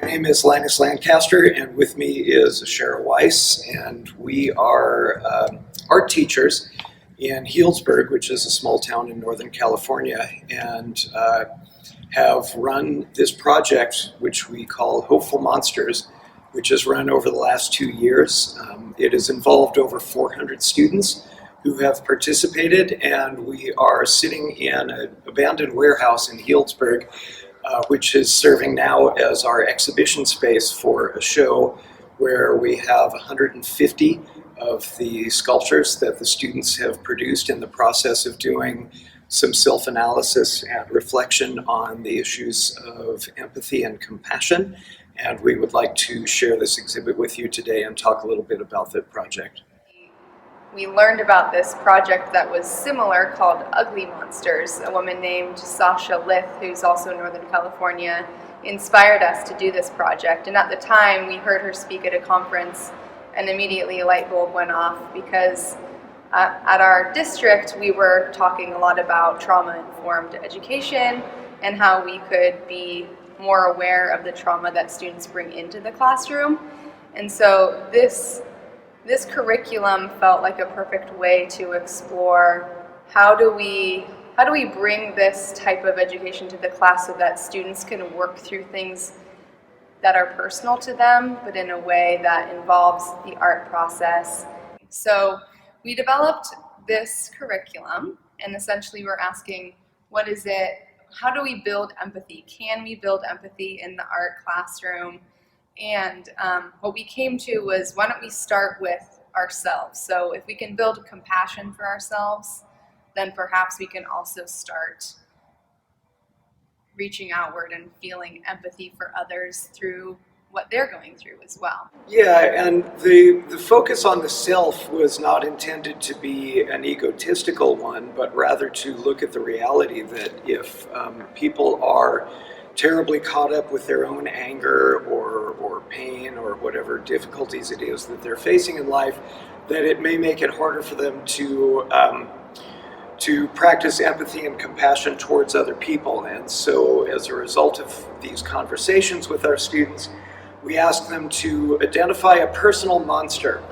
name is Linus Lancaster, and with me is Shara Weiss, and we are art teachers in Healdsburg, which is a small town in Northern California, and have run this project, which we call Hopeful Monsters, which has run over the last 2 years. It has involved over 400 students who have participated, and we are sitting in an abandoned warehouse in Healdsburg, which is serving now as our exhibition space for a show where we have 150 of the sculptures that the students have produced in the process of doing some self-analysis and reflection on the issues of empathy and compassion. And we would like to share this exhibit with you today and talk a little bit about the project. We learned about this project that was similar called Ugly Monsters. A woman named Sasha Lith, who's also in Northern California, inspired us to do this project. And at the time, we heard her speak at a conference, and immediately a light bulb went off because at our district, we were talking a lot about trauma-informed education and how we could be more aware of the trauma that students bring into the classroom. And so this curriculum felt like a perfect way to explore how do we bring this type of education to the class so that students can work through things that are personal to them, but in a way that involves the art process. So we developed this curriculum, and essentially we're asking, what is it? How do we build empathy? Can we build empathy in the art classroom? And what we came to was, why don't we start with ourselves? So if we can build compassion for ourselves, then perhaps we can also start reaching outward and feeling empathy for others through what they're going through as well. Yeah, and the focus on the self was not intended to be an egotistical one, but rather to look at the reality that if people are terribly caught up with their own anger or pain or whatever difficulties it is that they're facing in life, that it may make it harder for them to practice empathy and compassion towards other people. And so as a result of these conversations with our students, we asked them to identify a personal monster.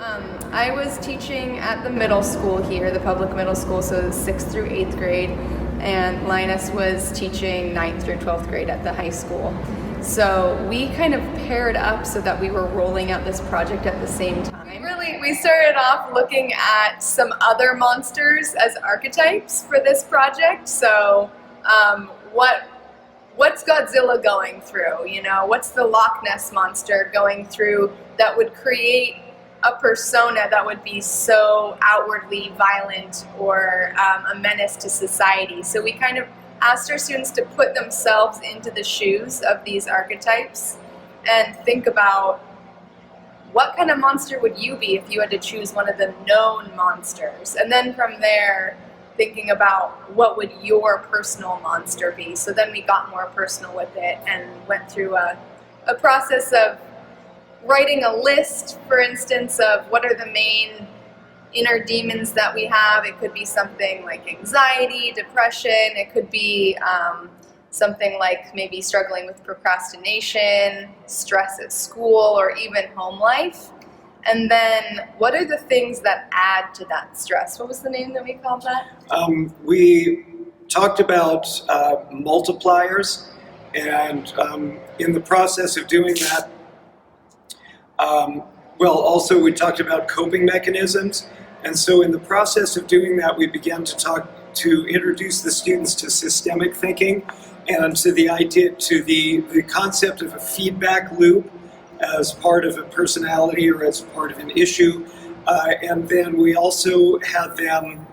I was teaching at the middle school here, the public middle school, so 6th through 8th grade, and Linus was teaching 9th through 12th grade at the high school. So we kind of paired up so that we were rolling out this project at the same time. Really, we started off looking at some other monsters as archetypes for this project. So what's Godzilla going through? You know, what's the Loch Ness monster going through that would create a persona that would be so outwardly violent or a menace to society? So we kind of asked our students to put themselves into the shoes of these archetypes and think about, what kind of monster would you be if you had to choose one of the known monsters? And then from there, thinking about what would your personal monster be. So then we got more personal with it and went through a process of writing a list, for instance, of what are the main inner demons that we have. It could be something like anxiety, depression. It could be something like maybe struggling with procrastination, stress at school, or even home life. And then what are the things that add to that stress? What was the name that we called that? We talked about multipliers, and in the process of doing that, also we talked about coping mechanisms. And so in the process of doing that, we began to introduce the students to systemic thinking and to the concept of a feedback loop as part of a personality or as part of an issue. And then we also had them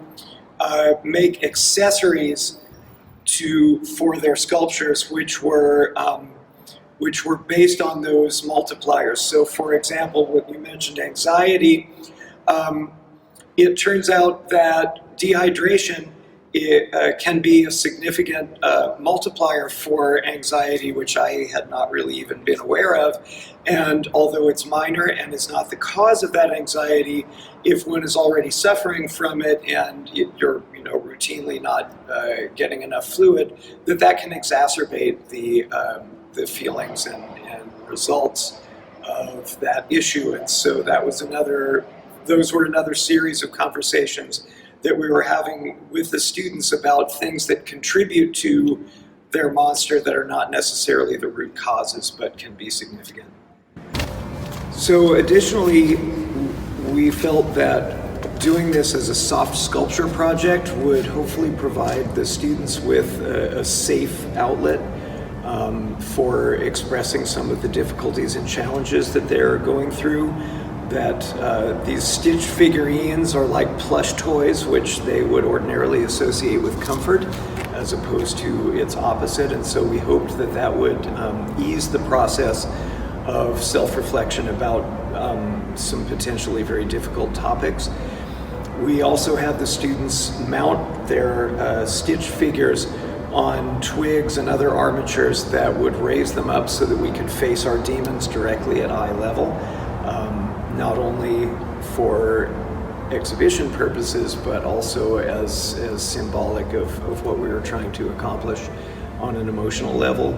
make accessories for their sculptures, which were based on those multipliers. So for example, when you mentioned anxiety, it turns out that dehydration can be a significant multiplier for anxiety, which I had not really even been aware of. And although it's minor and is not the cause of that anxiety, if one is already suffering from it and you're routinely not getting enough fluid, that can exacerbate the feelings and results of that issue. And so those were another series of conversations that we were having with the students about things that contribute to their monster that are not necessarily the root causes, but can be significant. So additionally, we felt that doing this as a soft sculpture project would hopefully provide the students with a safe outlet for expressing some of the difficulties and challenges that they're going through. That these stitched figurines are like plush toys, which they would ordinarily associate with comfort, as opposed to its opposite. And so we hoped that that would ease the process of self-reflection about some potentially very difficult topics. We also had the students mount their stitched figures on twigs and other armatures that would raise them up so that we could face our demons directly at eye level, not only for exhibition purposes, but also as symbolic of what we were trying to accomplish on an emotional level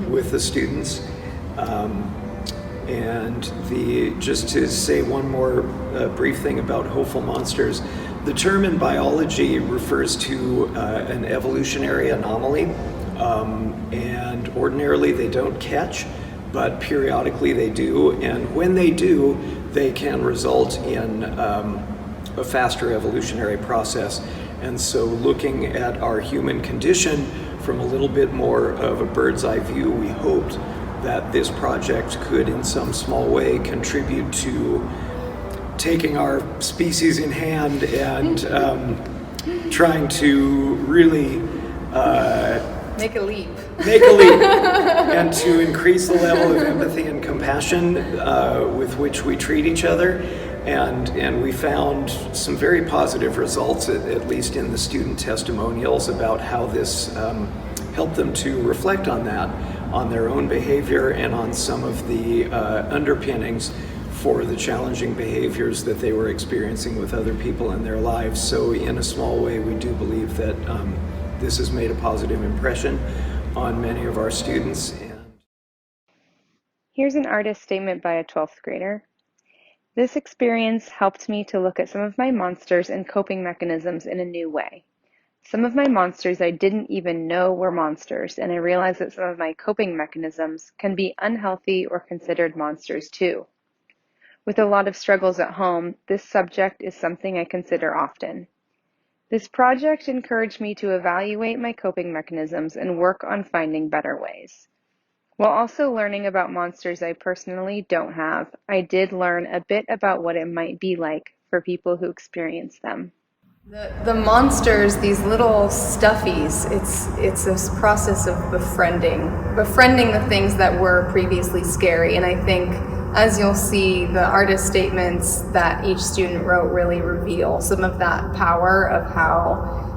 with the students. And just to say one more brief thing about hopeful monsters, the term in biology refers to an evolutionary anomaly, and ordinarily they don't catch, but periodically they do, and when they do, they can result in a faster evolutionary process. And so looking at our human condition from a little bit more of a bird's eye view, we hoped that this project could in some small way contribute to taking our species in hand and trying to really make a leap and to increase the level of empathy and compassion with which we treat each other. And we found some very positive results, at least in the student testimonials, about how this helped them to reflect on that, on their own behavior and on some of the underpinnings for the challenging behaviors that they were experiencing with other people in their lives. So in a small way, we do believe that this has made a positive impression on many of our students. Here's an artist statement by a 12th grader. This experience helped me to look at some of my monsters and coping mechanisms in a new way. Some of my monsters I didn't even know were monsters, and I realized that some of my coping mechanisms can be unhealthy or considered monsters too. With a lot of struggles at home, this subject is something I consider often. This project encouraged me to evaluate my coping mechanisms and work on finding better ways. While also learning about monsters I personally don't have, I did learn a bit about what it might be like for people who experience them. The monsters, these little stuffies, it's this process of befriending the things that were previously scary. And I think, as you'll see, the artist statements that each student wrote really reveal some of that power of how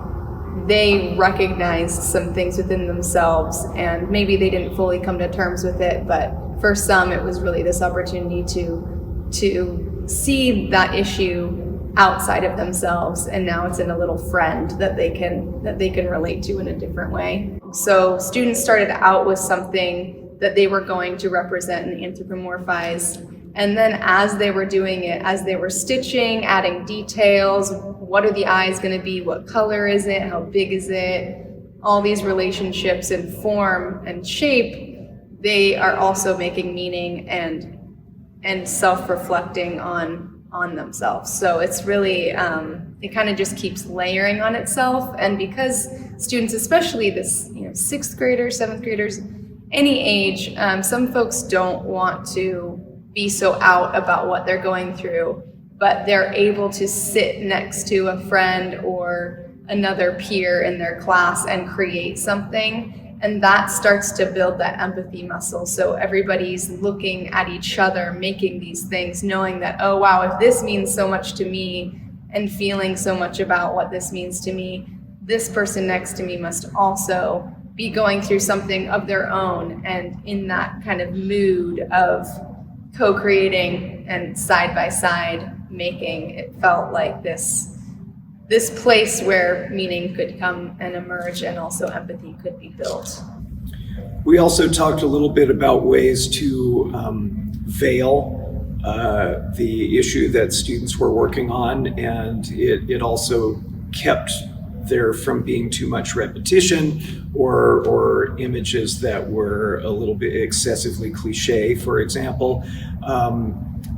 they recognized some things within themselves, and maybe they didn't fully come to terms with it, but for some it was really this opportunity to see that issue outside of themselves, and now it's in a little friend that they can relate to in a different way. So students started out with something that they were going to represent and anthropomorphize, and then as they were doing it, as they were stitching, adding details, what are the eyes going to be, what color is it, how big is it, all these relationships in form and shape, they are also making meaning and self-reflecting on themselves. So it's really, it kind of just keeps layering on itself. And because students, especially this, 6th graders, 7th graders, any age, some folks don't want to be so out about what they're going through, but they're able to sit next to a friend or another peer in their class and create something. And that starts to build that empathy muscle. So everybody's looking at each other, making these things, knowing that, oh wow, if this means so much to me, and feeling so much about what this means to me, this person next to me must also be going through something of their own. And in that kind of mood of co-creating and side by side making, it felt like this place where meaning could come and emerge, and also empathy could be built. We also talked a little bit about ways to veil the issue that students were working on, and it also kept there from being too much repetition or images that were a little bit excessively cliche, for example.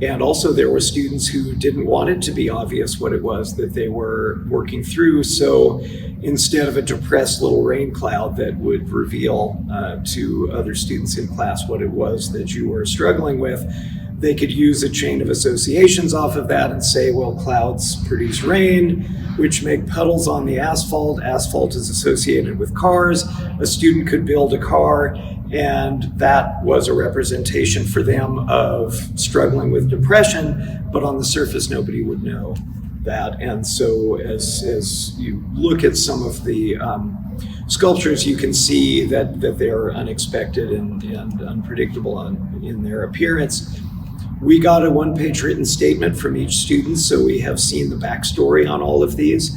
And also there were students who didn't want it to be obvious what it was that they were working through. So instead of a depressed little rain cloud that would reveal to other students in class what it was that you were struggling with, they could use a chain of associations off of that and say, well, clouds produce rain, which make puddles on the asphalt. Asphalt is associated with cars. A student could build a car, and that was a representation for them of struggling with depression, but on the surface, nobody would know that. And so as you look at some of the sculptures, you can see that they're unexpected and unpredictable in their appearance. We got a one-page written statement from each student, so we have seen the backstory on all of these.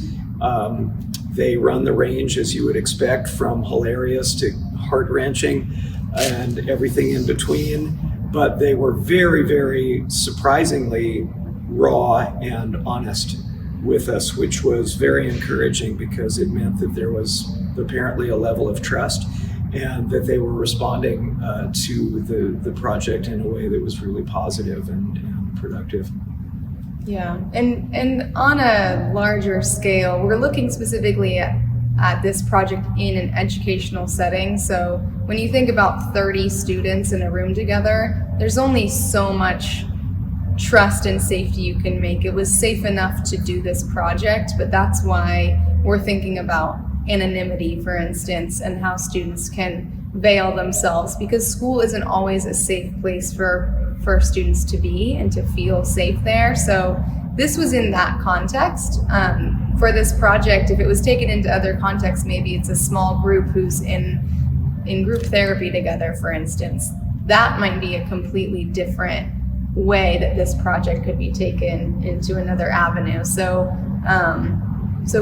They run the range, as you would expect, from hilarious to heart-wrenching and everything in between, but they were very, very surprisingly raw and honest with us, which was very encouraging because it meant that there was apparently a level of trust and that they were responding to the project in a way that was really positive and productive. Yeah, and on a larger scale, we're looking specifically at this project in an educational setting. So when you think about 30 students in a room together, there's only so much trust and safety you can make. It was safe enough to do this project, but that's why we're thinking about anonymity, for instance, and how students can veil themselves, because school isn't always a safe place for students to be and to feel safe there. So this was in that context. For this project, if it was taken into other contexts, maybe it's a small group who's in group therapy together, for instance. That might be a completely different way that this project could be taken into another avenue. So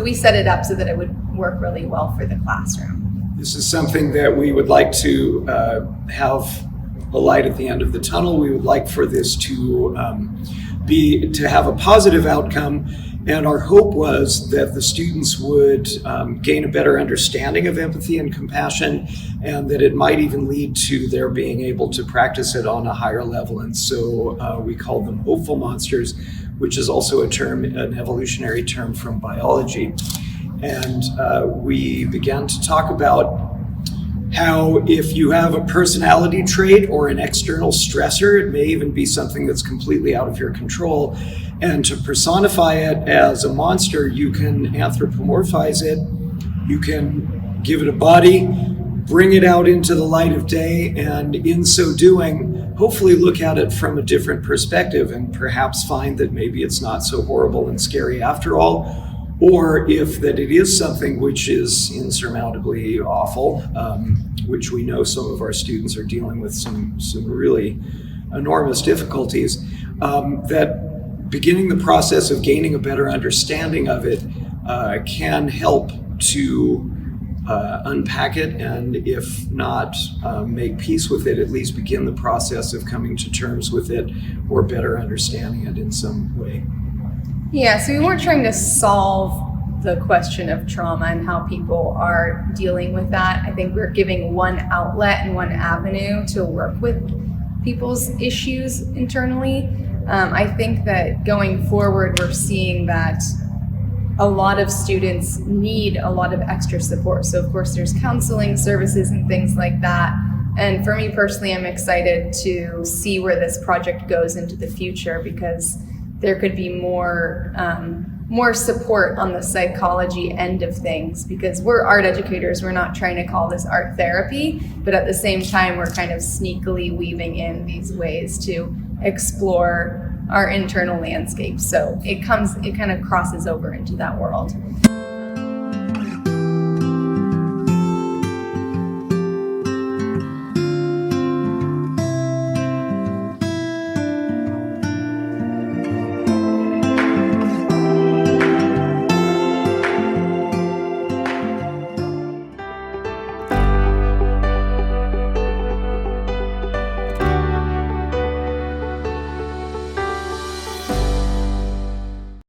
we set it up so that it would work really well for the classroom. This is something that we would like to have a light at the end of the tunnel. We would like for this to have a positive outcome, and our hope was that the students would gain a better understanding of empathy and compassion, and that it might even lead to their being able to practice it on a higher level. And so we called them hopeful monsters, which is also an evolutionary term from biology. And we began to talk about how if you have a personality trait or an external stressor, it may even be something that's completely out of your control, and to personify it as a monster, you can anthropomorphize it, you can give it a body, bring it out into the light of day, and in so doing, hopefully look at it from a different perspective and perhaps find that maybe it's not so horrible and scary after all, or if that it is something which is insurmountably awful, which we know some of our students are dealing with some really enormous difficulties, that beginning the process of gaining a better understanding of it can help to unpack it, and if not make peace with it, at least begin the process of coming to terms with it or better understanding it in some way. Yeah, so we weren't trying to solve the question of trauma and how people are dealing with that. I think we're giving one outlet and one avenue to work with people's issues internally. I think that going forward, we're seeing that a lot of students need a lot of extra support. So of course there's counseling services and things like that. And for me personally, I'm excited to see where this project goes into the future, because there could be more support on the psychology end of things, because we're art educators. We're not trying to call this art therapy, but at the same time, we're kind of sneakily weaving in these ways to explore our internal landscape. So it kind of crosses over into that world.